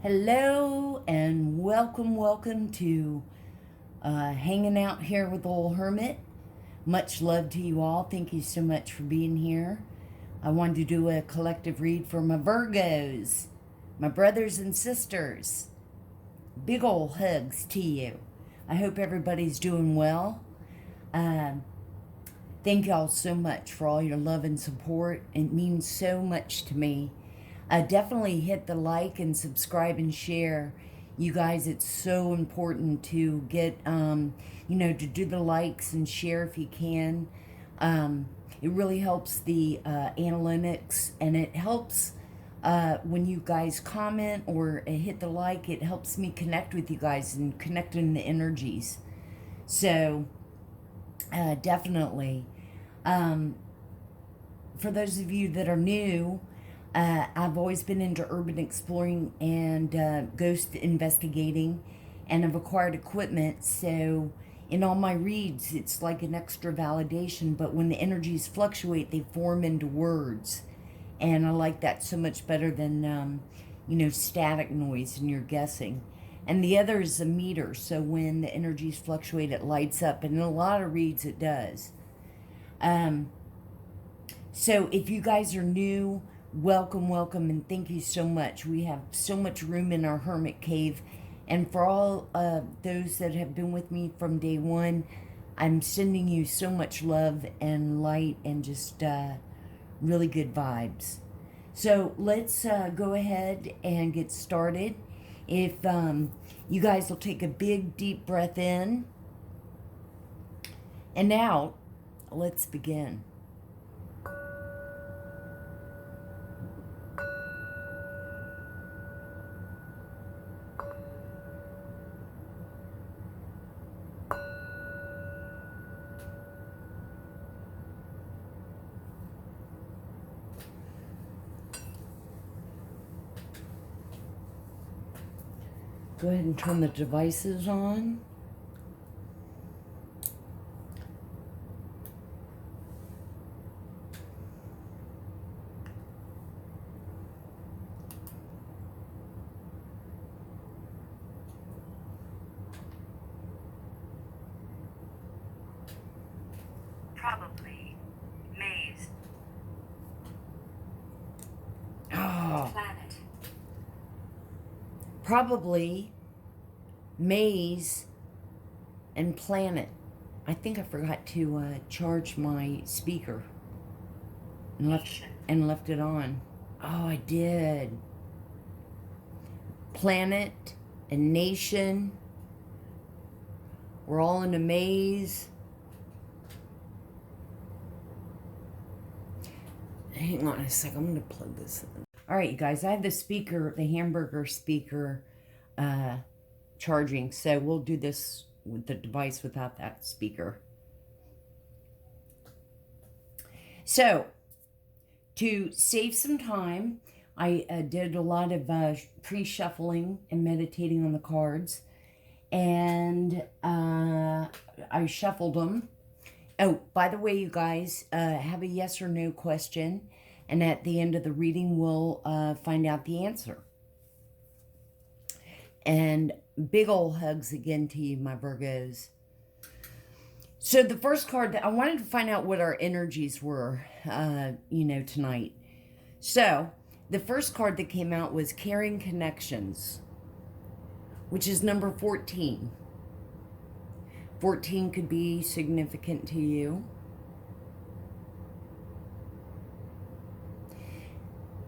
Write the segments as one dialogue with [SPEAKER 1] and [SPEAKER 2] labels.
[SPEAKER 1] Hello and welcome to hanging out here with old hermit. Much love to you all. Thank you so much for being here. I wanted to do a collective read for my Virgos, my brothers and sisters. Big ol' hugs to you. I hope everybody's doing well. Thank y'all so much for all your love and support. It means so much to me. Definitely hit the like and subscribe and share. You guys, it's so important to get, to do the likes and share if you can. It really helps the analytics, and it helps when you guys comment or hit the like. It helps me connect with you guys and connect in the energies. So, definitely. For those of you that are new, I've always been into urban exploring and ghost investigating, and I've acquired equipment. So in all my reads, it's like an extra validation, but when the energies fluctuate, they form into words. And I like that so much better than, static noise and you're guessing. And the other is a meter, so when the energies fluctuate, it lights up. And in a lot of reads, it does. So if you guys are new, welcome, and thank you so much. We have so much room in our hermit cave. And for all those that have been with me from day one, I'm sending you so much love and light and just really good vibes. So let's go ahead and get started. If you guys will take a big, deep breath in and out, let's begin. Go ahead and turn the devices on.
[SPEAKER 2] Probably maze.
[SPEAKER 1] Oh,
[SPEAKER 2] Planet.
[SPEAKER 1] probably maze and planet. I think I forgot to charge my speaker and left it on. Oh, I did. Planet and nation. We're all in a maze. Hang on a sec. I'm going to plug this in. All right, you guys. I have the speaker, the hamburger speaker, charging. So we'll do this with the device without that speaker. So, to save some time, I did a lot of pre-shuffling and meditating on the cards. And I shuffled them. Oh, by the way, you guys, have a yes or no question. And at the end of the reading, we'll find out the answer. And big ol' hugs again to you, my Virgos. So the first card, I wanted to find out what our energies were, tonight. So the first card that came out was Caring Connections, which is number 14. 14 could be significant to you.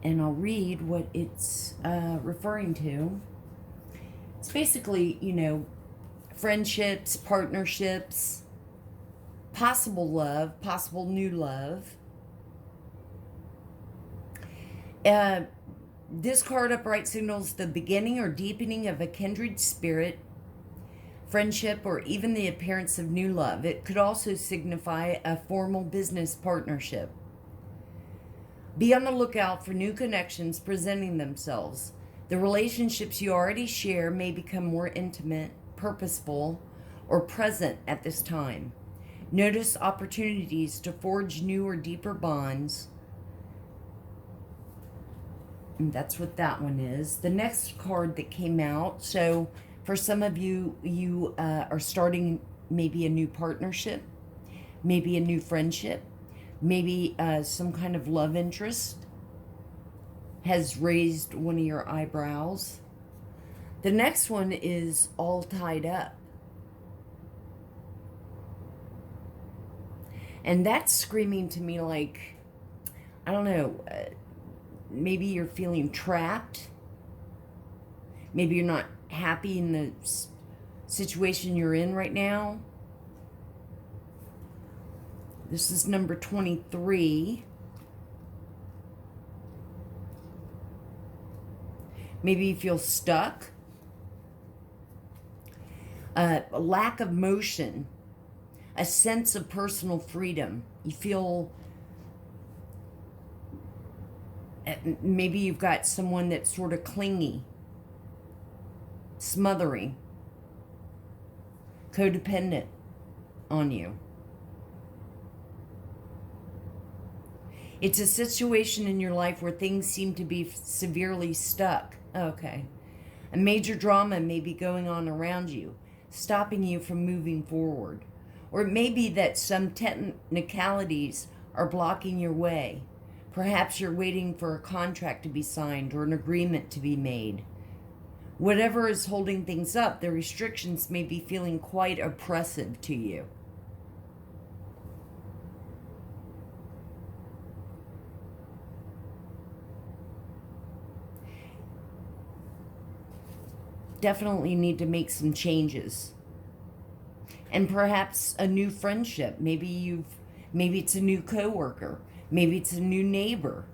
[SPEAKER 1] And I'll read what it's referring to. It's basically, friendships, partnerships, possible love, possible new love. This card upright signals the beginning or deepening of a kindred spirit, friendship, or even the appearance of new love. It could also signify a formal business partnership. Be on the lookout for new connections presenting themselves. The relationships you already share may become more intimate, purposeful, or present at this time. Notice opportunities to forge new or deeper bonds. And that's what that one is. The next card that came out, so for some of you, you are starting maybe a new partnership, maybe a new friendship, maybe some kind of love interest has raised one of your eyebrows. The next one is all tied up. And that's screaming to me like, I don't know, maybe you're feeling trapped. Maybe you're not happy in the situation you're in right now. This is number 23. Maybe you feel stuck. A lack of motion. A sense of personal freedom. You feel maybe you've got someone that's sort of clingy, smothering, codependent on you. It's a situation in your life where things seem to be severely stuck. Okay. A major drama may be going on around you, stopping you from moving forward. Or it may be that some technicalities are blocking your way. Perhaps you're waiting for a contract to be signed or an agreement to be made. Whatever is holding things up, the restrictions may be feeling quite oppressive to you. Definitely need to make some changes. And perhaps a new friendship. Maybe it's a new coworker. Maybe it's a new neighbor.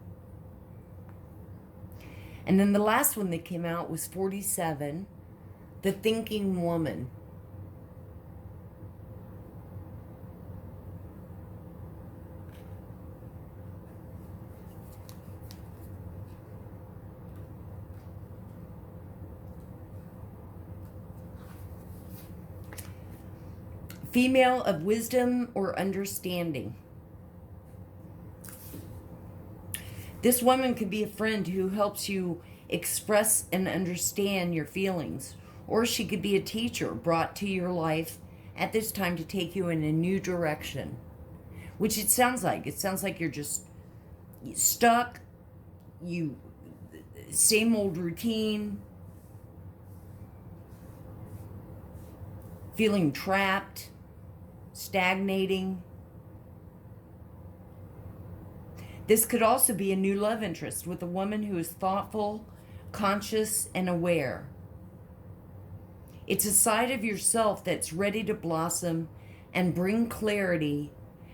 [SPEAKER 1] And then the last one that came out was 47, the thinking woman. Female of wisdom or understanding. This woman could be a friend who helps you express and understand your feelings. Or she could be a teacher brought to your life at this time to take you in a new direction. Which it sounds like. It sounds like you're just stuck. Same old routine. Feeling trapped. Stagnating. This could also be a new love interest with a woman who is thoughtful, conscious, and aware. It's a side of yourself that's ready to blossom and bring clarity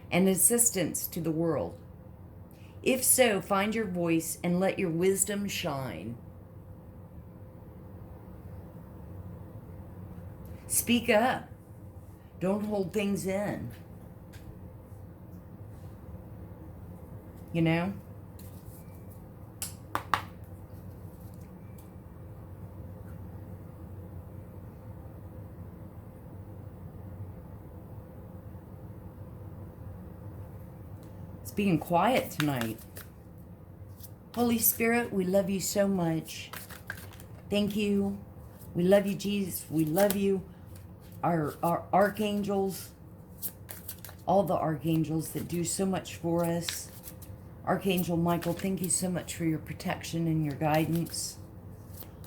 [SPEAKER 1] and assistance to the world. If so, find your voice and let your wisdom shine. Speak up. Don't hold things in. You know? It's being quiet tonight. Holy Spirit, we love you so much. Thank you. We love you, Jesus. We love you. Our archangels, all the archangels that do so much for us. Archangel Michael, thank you so much for your protection and your guidance.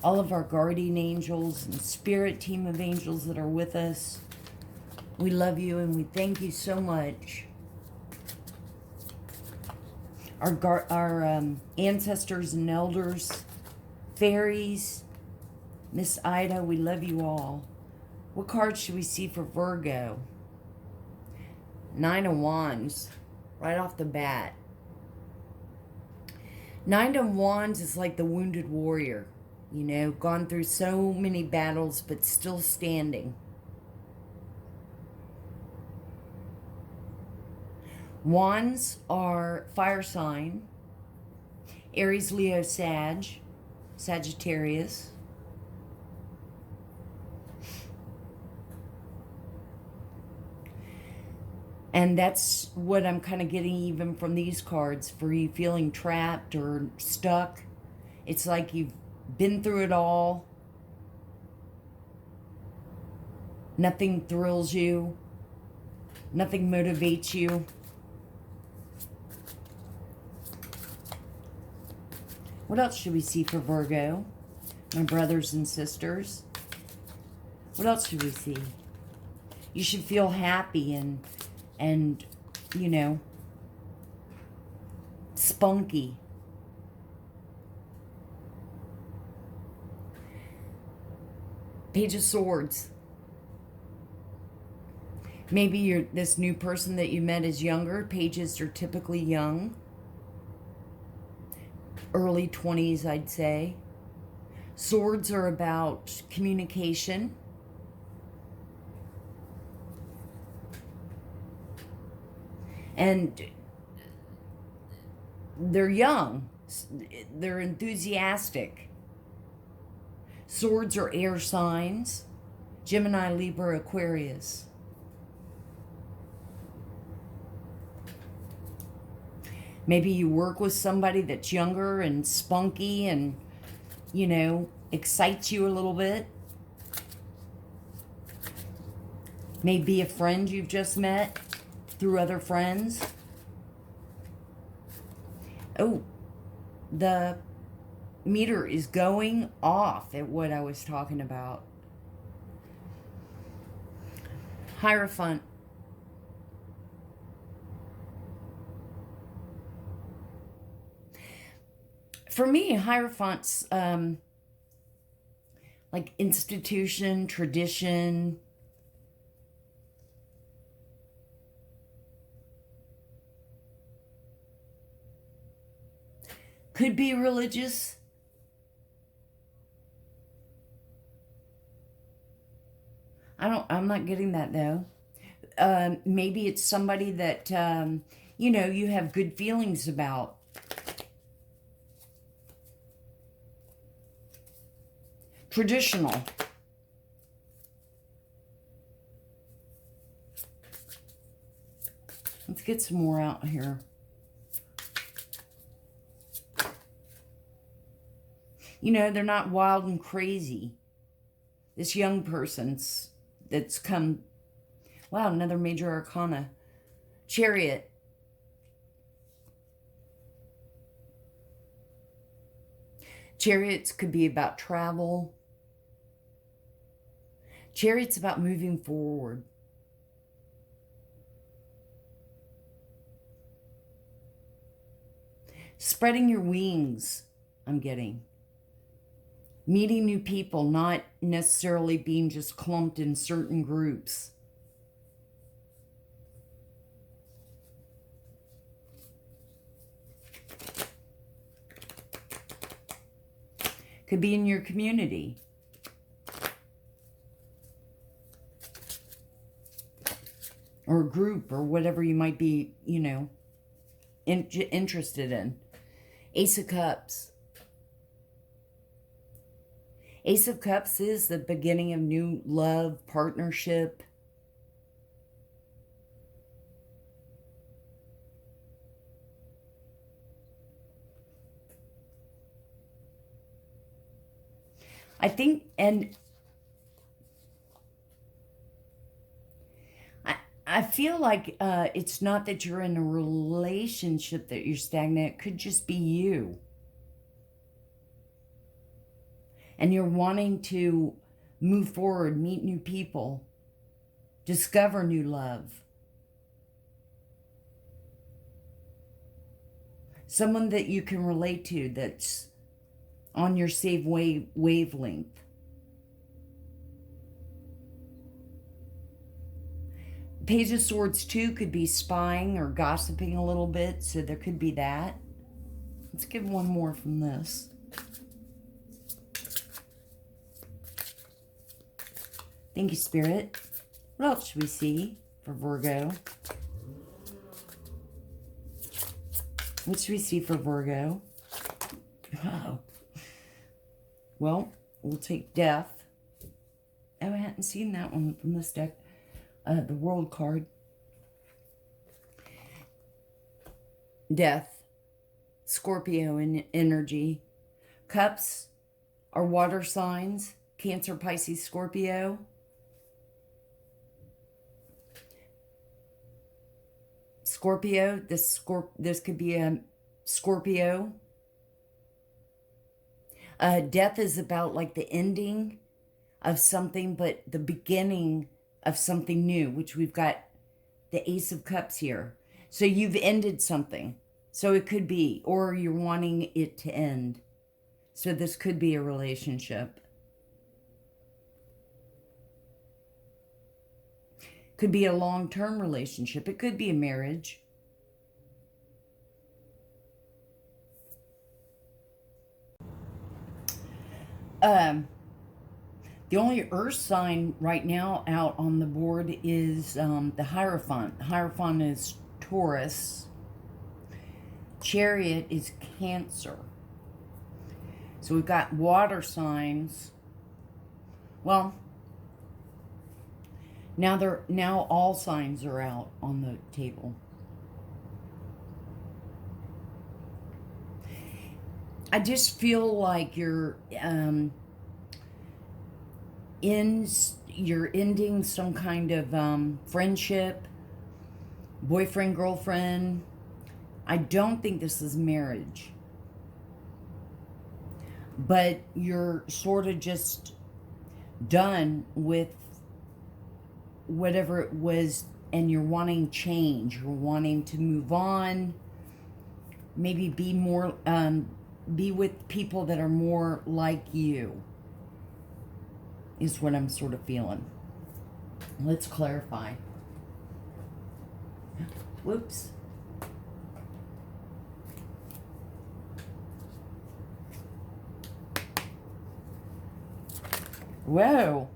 [SPEAKER 1] All of our guardian angels and spirit team of angels that are with us. We love you and we thank you so much. Our ancestors and elders, fairies, Miss Ida, we love you all. What card should we see for Virgo? 9 of Wands, right off the bat. 9 of Wands is like the wounded warrior, you know, gone through so many battles, but still standing. Wands are fire sign, Aries, Leo, Sagittarius. And that's what I'm kind of getting even from these cards for you feeling trapped or stuck It's like you've been through it all. Nothing thrills you. Nothing motivates you. What else should we see for Virgo? My brothers and sisters. What else should we see? You should feel happy and you know, spunky. Page of Swords. Maybe you're this new person that you met is younger. Pages are typically young. Early 20s, I'd say. Swords are about communication. And they're young. They're enthusiastic. Swords are air signs. Gemini, Libra, Aquarius. Maybe you work with somebody that's younger and spunky and, you know, excites you a little bit. Maybe a friend you've just met through other friends. Oh, the meter is going off at what I was talking about. Hierophant. For me, Hierophant's like institution, tradition. Could be religious. I'm not getting that though. Maybe it's somebody that, you know, you have good feelings about. Traditional. Let's get some more out here. You know, they're not wild and crazy. This young person's that's come... Wow, another major arcana. Chariot. Chariots could be about travel. Chariot's about moving forward. Spreading your wings, I'm getting. Meeting new people, not necessarily being just clumped in certain groups. Could be in your community. Or a group, or whatever you might be, you know, interested in. Ace of Cups. Ace of Cups is the beginning of new love, partnership. I think, and I feel like it's not that you're in a relationship that you're stagnant. It could just be you. And you're wanting to move forward, meet new people, discover new love. Someone that you can relate to that's on your same wavelength. Page of Swords too could be spying or gossiping a little bit, so there could be that. Let's give one more from this. Thank you, Spirit. What else should we see for Virgo? What should we see for Virgo? Oh. Well, we'll take Death. Oh, I hadn't seen that one from this deck. The World card. Death. Scorpio in energy. Cups are water signs, Cancer, Pisces, Scorpio. Scorpio, this could be a Scorpio. Death is about like the ending of something, but the beginning of something new, which we've got the Ace of Cups here. So you've ended something. So it could be, or you're wanting it to end. So this could be a relationship. Could be a long-term relationship. It could be a marriage. The only earth sign right now out on the board is the Hierophant. Hierophant is Taurus. Chariot is Cancer. So we've got water signs. Well, now all signs are out on the table. I just feel like you're ending some kind of friendship, boyfriend, girlfriend. I don't think this is marriage. But you're sort of just done with whatever it was, and you're wanting change. You're wanting to move on. Maybe be more, be with people that are more like you, is what I'm sort of feeling. Let's clarify. Whoops. Whoa.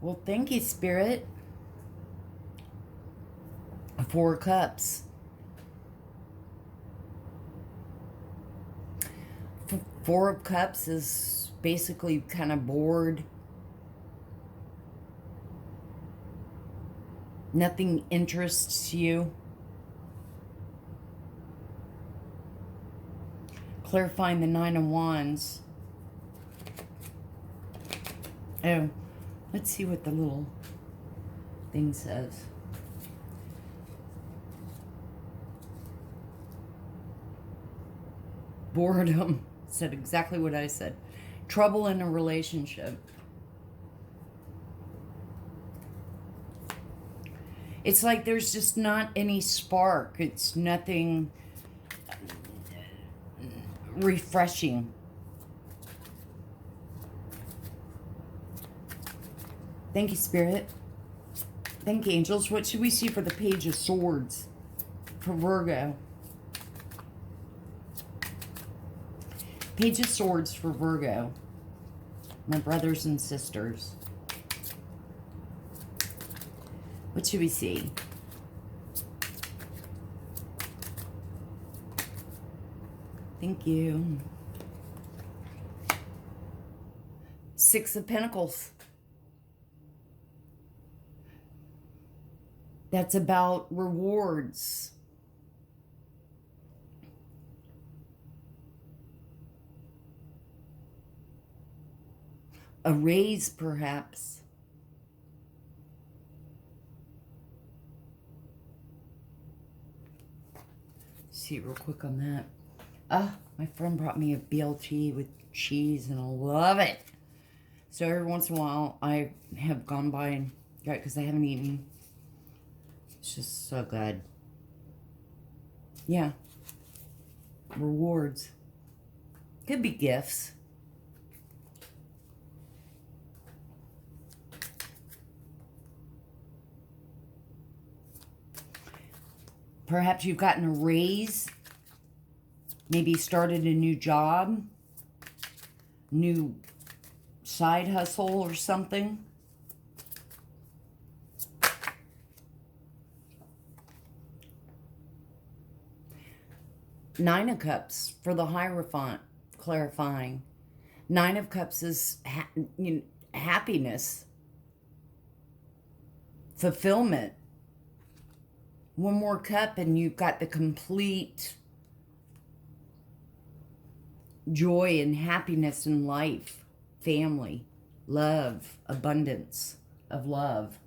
[SPEAKER 1] Well, thank you, Spirit. 4 cups. 4 of Cups is basically kind of bored. Nothing interests you. Clarifying the 9 of Wands. Oh, let's see what the little thing says. Boredom. Said exactly what I said. Trouble in a relationship. It's like there's just not any spark. It's nothing refreshing. Thank you, Spirit. Thank you, angels. What should we see for the Page of Swords for Virgo? Page of Swords for Virgo. My brothers and sisters. What should we see? Thank you. 6 of Pentacles. That's about rewards. A raise, perhaps. See real quick on that. Ah, my friend brought me a BLT with cheese, and I love it. So every once in a while, I have gone by and got it because I haven't eaten. It's just so good. Yeah. Rewards. Could be gifts. Perhaps you've gotten a raise. Maybe started a new job. New side hustle or something. Nine of Cups for the Hierophant, clarifying. 9 of Cups is happiness, fulfillment. One more cup and you've got the complete joy and happiness in life, family, love, abundance of love.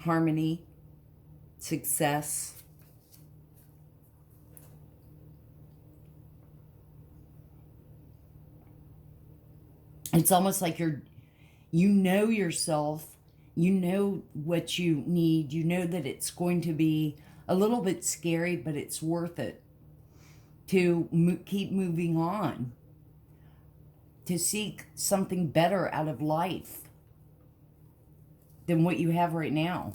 [SPEAKER 1] Harmony, success. It's almost like you know yourself, you know what you need, you know that it's going to be a little bit scary, but it's worth it to keep moving on, to seek something better out of life than what you have right now.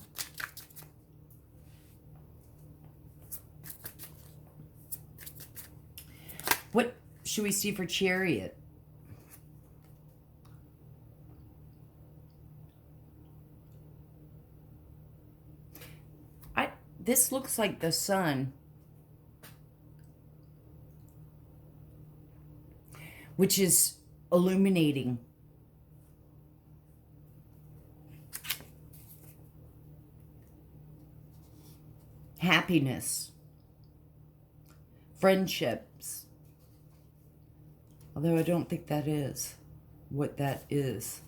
[SPEAKER 1] What should we see for Chariot? This looks like the sun, which is illuminating. Happiness. Friendships. Although I don't think that is what that is.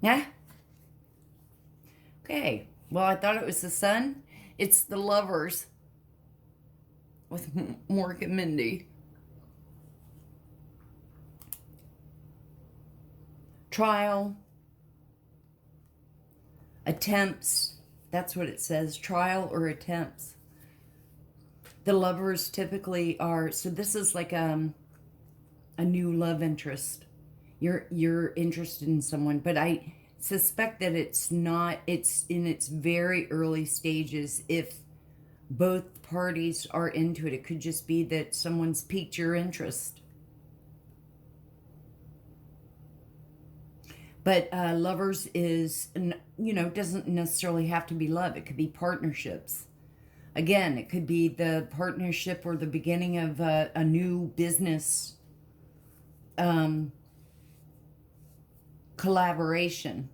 [SPEAKER 1] Yeah? Okay. Well, I thought it was the sun. It's the Lovers with Mork and Mindy. Trial. Attempts. That's what it says. Trial or attempts. The Lovers typically are... So this is like a new love interest. You're interested in someone, but I suspect that it's not, it's in its very early stages. If both parties are into it, it could just be that someone's piqued your interest. But Lovers is, doesn't necessarily have to be love. It could be partnerships. Again, it could be the partnership or the beginning of a new business collaboration.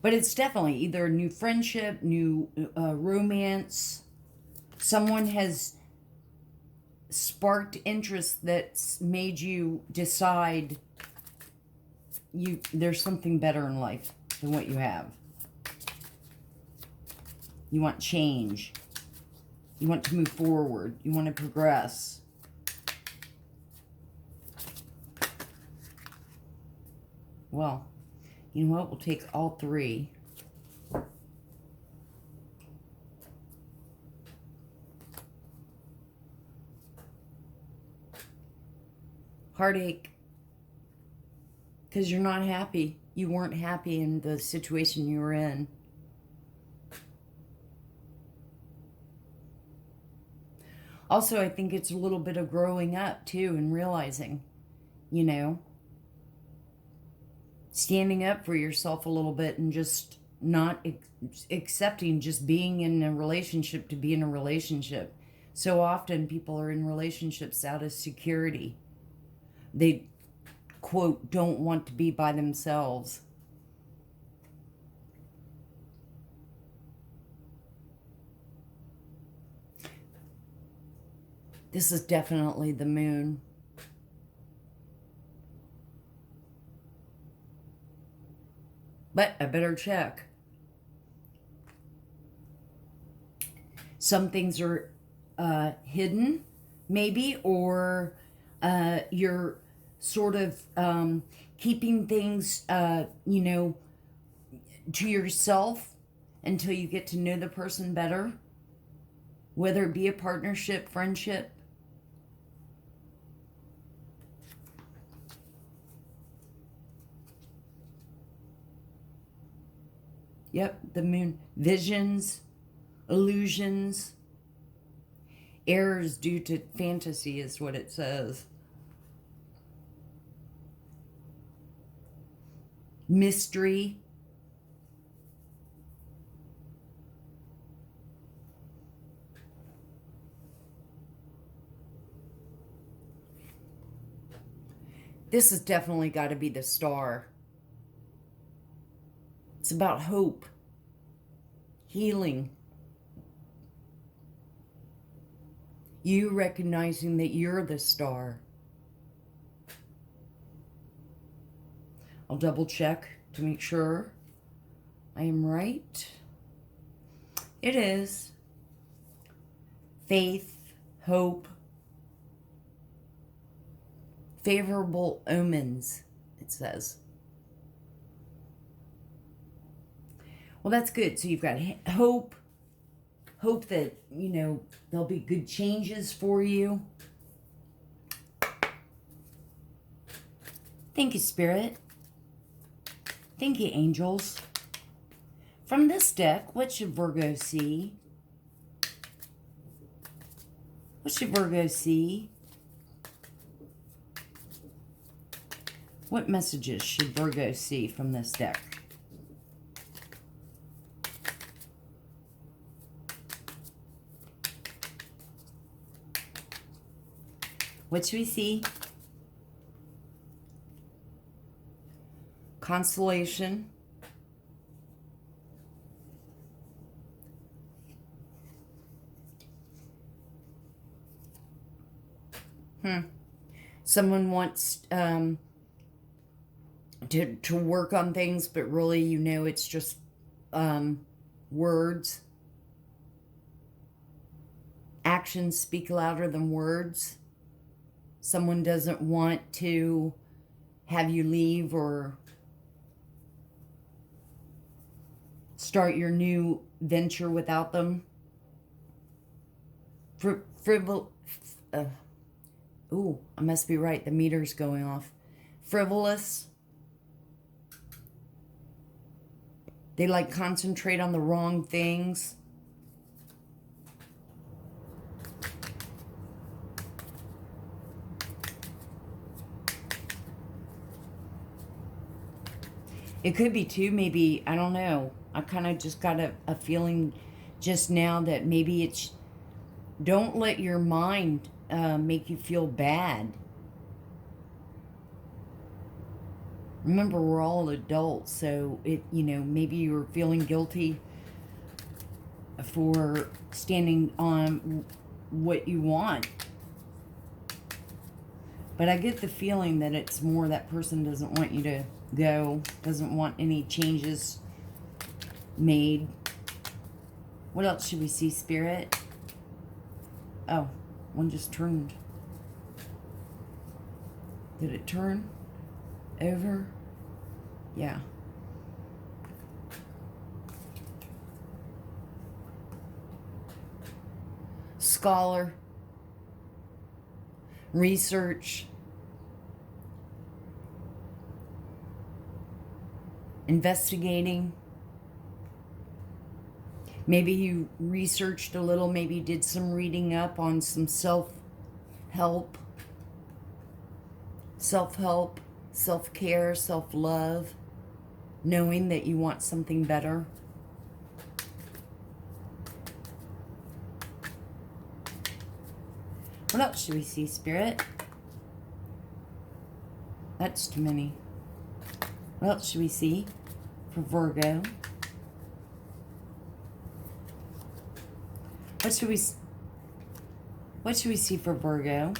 [SPEAKER 1] But it's definitely either a new friendship, new romance. Someone has sparked interest that's made you decide there's something better in life than what you have. You want change. You want to move forward. You want to progress. Well, you know what? We'll take all three. Heartache. Because you're not happy. You weren't happy in the situation you were in. Also, I think it's a little bit of growing up, too, and realizing, standing up for yourself a little bit and just not accepting just being in a relationship to be in a relationship. So often people are in relationships out of security. They, quote, don't want to be by themselves. This is definitely the moon. But I better check. Some things are hidden, maybe, or you're sort of keeping things, to yourself until you get to know the person better, whether it be a partnership, friendship. Yep, the moon. Visions, illusions, errors due to fantasy is what it says. Mystery. This has definitely got to be the star. It's about hope, healing, you recognizing that you're the star. I'll double check to make sure I am right. It is. Faith, hope, favorable omens, it says. Well, that's good. So you've got hope that, you know, there'll be good changes for you. Thank you, Spirit. Thank you, angels. From this deck, what should Virgo see? What should Virgo see? What messages should Virgo see from this deck? What should we see? Constellation. Someone wants to work on things, but really, you know, it's just words. Actions speak louder than words. Someone doesn't want to have you leave or start your new venture without them. Ooh, I must be right. The meter's going off. Frivolous. They like concentrate on the wrong things. It could be too, maybe, I don't know. I kind of just got a feeling just now that maybe it's, don't let your mind make you feel bad. Remember, we're all adults, so it, you know, maybe you're feeling guilty for standing on what you want. But I get the feeling that it's more that person doesn't want you to go, doesn't want any changes made. What else should we see, Spirit? Oh, one just turned. Did it turn over? Yeah. Scholar. Research. Investigating. Maybe you researched a little, maybe did some reading up on some self-help, self-care, self-love, knowing that you want something better. What else should we see, Spirit? That's too many. What else should we see for Virgo? What should we see for Virgo?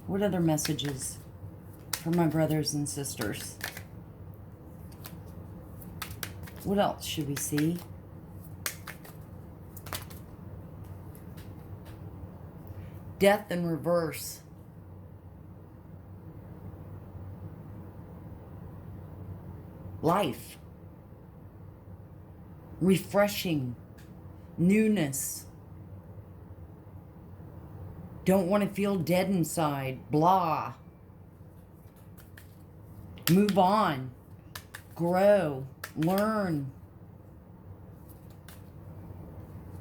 [SPEAKER 1] What other messages for my brothers and sisters? What else should we see? Death in reverse. Life. Refreshing. Newness. Don't want to feel dead inside. Blah. Move on. Grow. Learn.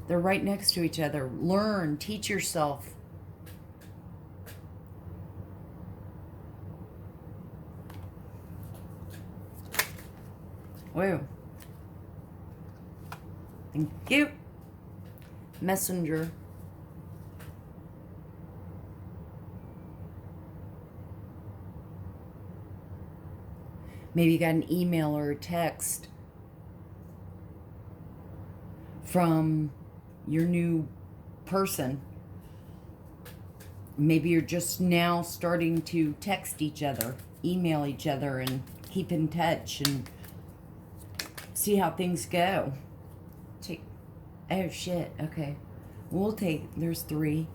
[SPEAKER 1] They're right next to each other. Learn. Teach yourself. Whoa. Thank you. Messenger. Maybe you got an email or a text from your new person. Maybe you're just now starting to text each other, email each other, and keep in touch and see how things go. Oh shit, okay. We'll take, there's 3.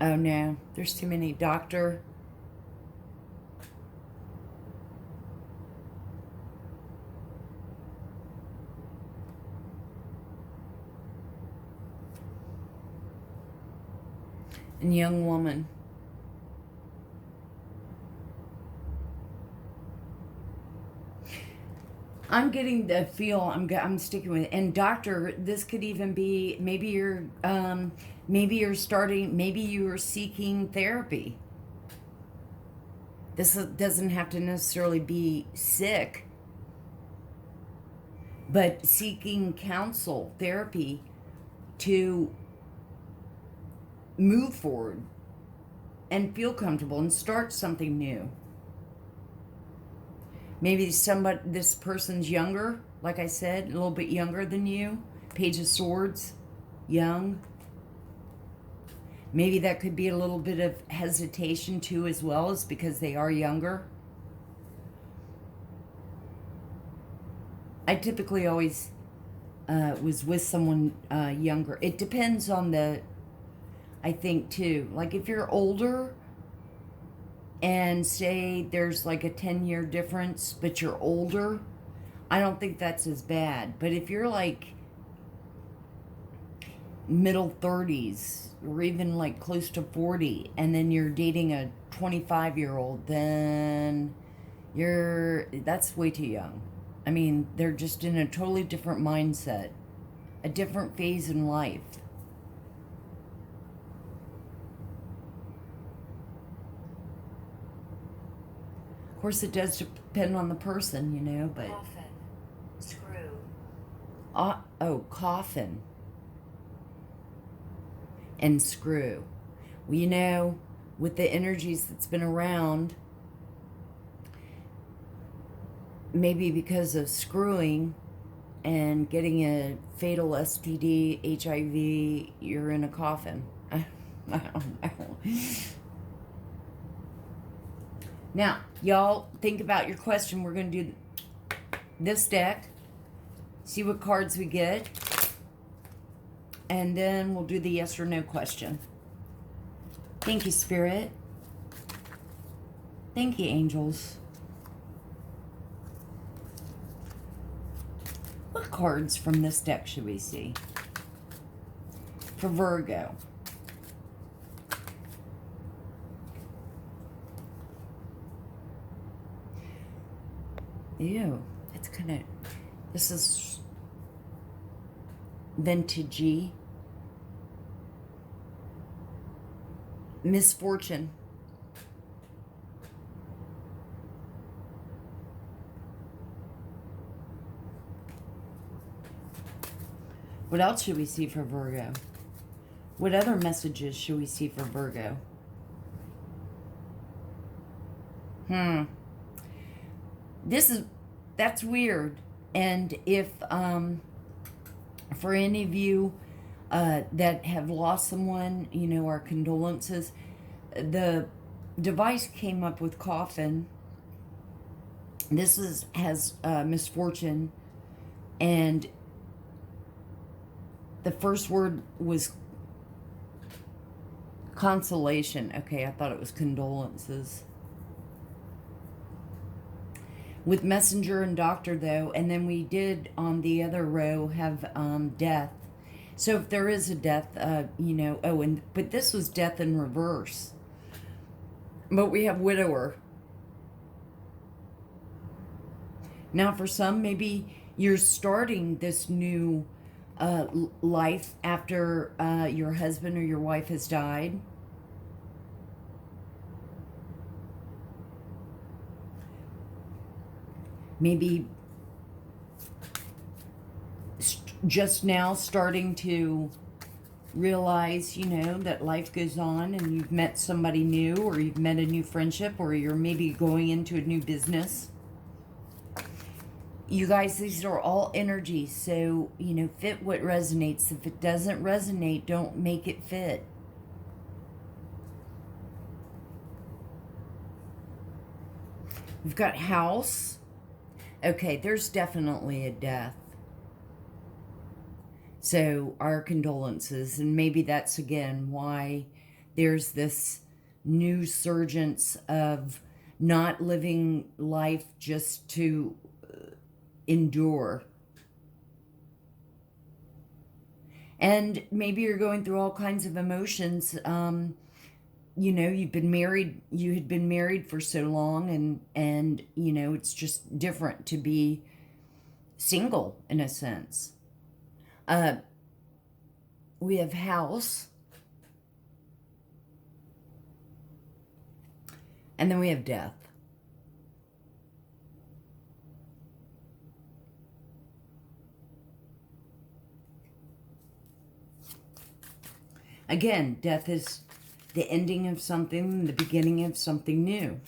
[SPEAKER 1] Oh no, there's too many. Doctor. And young woman. I'm getting the feel. I'm sticking with it. And doctor, this could even be maybe you're starting. Maybe you are seeking therapy. This doesn't have to necessarily be sick, but seeking counsel, therapy to move forward and feel comfortable and start something new. Maybe this person's younger, like I said, a little bit younger than you. Page of Swords, young. Maybe that could be a little bit of hesitation too, as well, as because they are younger. I typically always was with someone younger. It depends on I think too, like if you're older and say there's like a 10-year difference, but you're older, I don't think that's as bad. But if you're like middle 30s or even like close to 40 and then you're dating a 25-year-old, then that's way too young. I mean, they're just in a totally different mindset, a different phase in life. Of course, it does depend on the person, you know, but...
[SPEAKER 2] Coffin. Screw.
[SPEAKER 1] Oh, coffin. And screw. Well, you know, with the energies that's been around, maybe because of screwing and getting a fatal STD, HIV, you're in a coffin. I don't know. Now, y'all, think about your question. We're going to do this deck, see what cards we get, and then we'll do the yes or no question. Thank you, Spirit. Thank you, angels. What cards from this deck should we see? For Virgo. Ew, it's kind of, this is vintagey. Misfortune. What else should we see for Virgo? What other messages should we see for Virgo? That's weird. And if, for any of you that have lost someone, you know, our condolences. The device came up with coffin. This has misfortune. And the first word was consolation. Okay, I thought it was condolences. With messenger and doctor, though, and then we did on the other row have death. So if there is a death, you know, but this was death in reverse. But we have widower. Now for some, maybe you're starting this new life after your husband or your wife has died. Maybe just now starting to realize, you know, that life goes on and you've met somebody new, or you've met a new friendship, or you're maybe going into a new business. You guys, these are all energies, so, you know, fit what resonates. If it doesn't resonate, don't make it fit. We've got house. Okay, there's definitely a death. So our condolences, and maybe that's again why there's this new surgence of not living life just to endure. And maybe you're going through all kinds of emotions. You know, you had been married for so long, and you know, it's just different to be single in a sense. We have house, and then we have death. Again, death is the ending of something, the beginning of something new,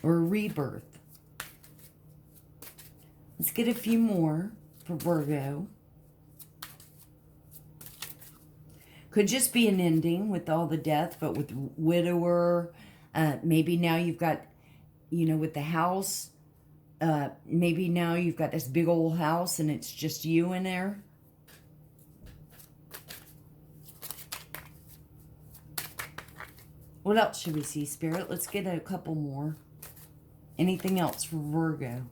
[SPEAKER 1] or a rebirth. Let's get a few more for Virgo. Could just be an ending with all the death, but with widower. Maybe now you've got, you know, with the house, maybe now you've got this big old house and it's just you in there. What else should we see, Spirit? Let's get a couple more. Anything else for Virgo?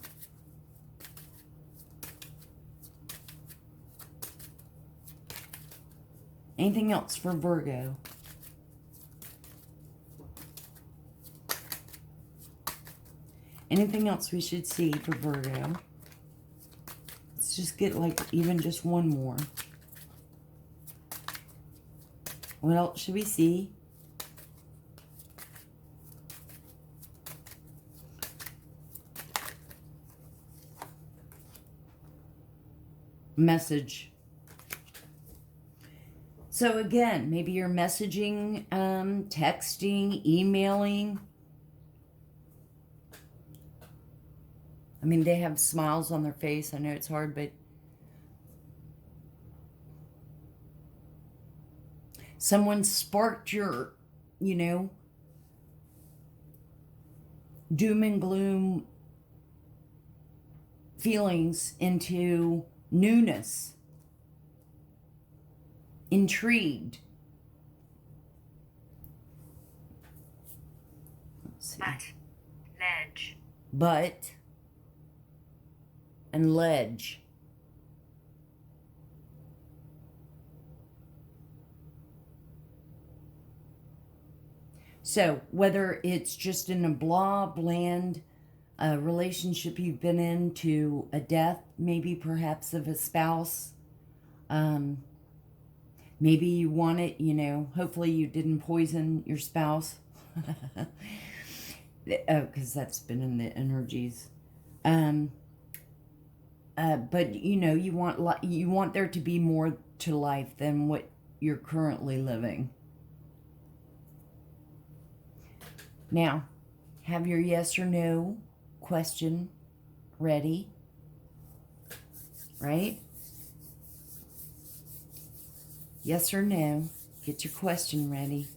[SPEAKER 1] Anything else for Virgo? Anything else we should see for Virgo? Let's just get like even just one more. What else should we see? Message. So again, maybe you're messaging, texting, emailing. I mean, they have smiles on their face. I know it's hard, but someone sparked your, you know, doom and gloom feelings into newness. Intrigued. Let's see.
[SPEAKER 2] Ledge.
[SPEAKER 1] But and ledge. So whether it's just in a bland relationship you've been in, to a death, maybe perhaps of a spouse, maybe you want it, you know, hopefully you didn't poison your spouse. Because that's been in the energies. But, you know, you want there to be more to life than what you're currently living. Now, have your yes or no question ready, right? Yes or no. Get your question ready.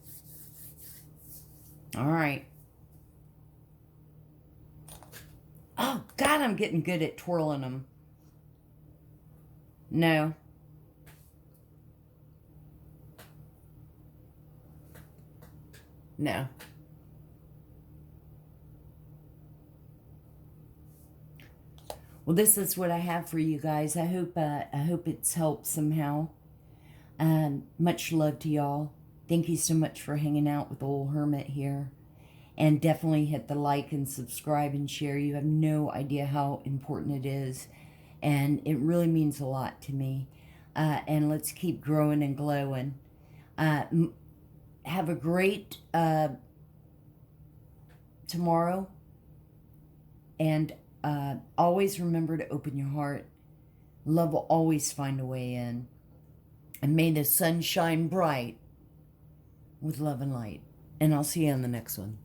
[SPEAKER 1] All right. Oh, God, I'm getting good at twirling them. No. No. Well, this is what I have for you guys. I hope it's helped somehow. Much love to y'all. Thank you so much for hanging out with Old Hermit here. And definitely hit the like and subscribe and share. You have no idea how important it is. And it really means a lot to me. And let's keep growing and glowing. Have a great tomorrow. And always remember to open your heart. Love will always find a way in. And may the sun shine bright with love and light. And I'll see you on the next one.